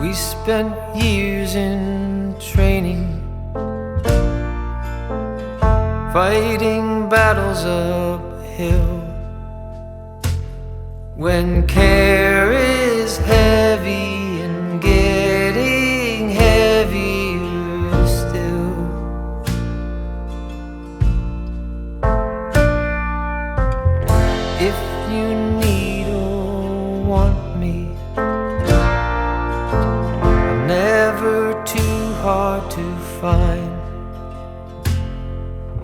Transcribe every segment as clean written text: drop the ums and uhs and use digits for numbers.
We spent years in training, fighting battles uphill. When care is heavy and getting heavier still, if you need or want me, I'm never too hard to find.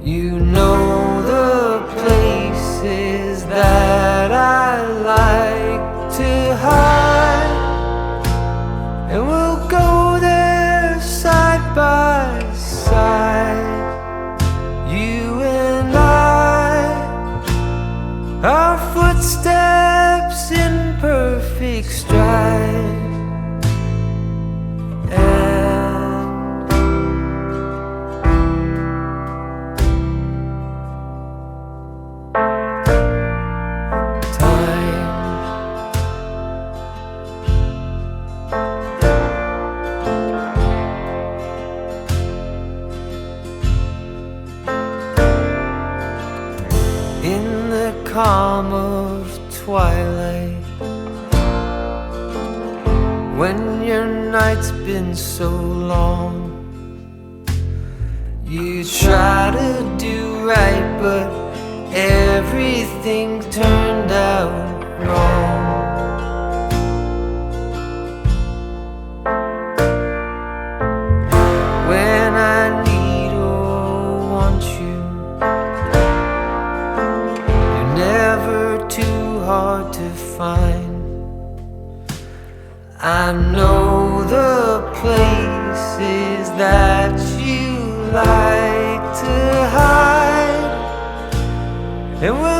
You know the places that I like to hide, and we'll go there side by side. You and I, our footsteps in perfect stride. In the calm of twilight, when your night's been so long, you try to do right, but everything turned out wrong. When I need or want you, never too hard to find. I know the places that you like to hide, and we'll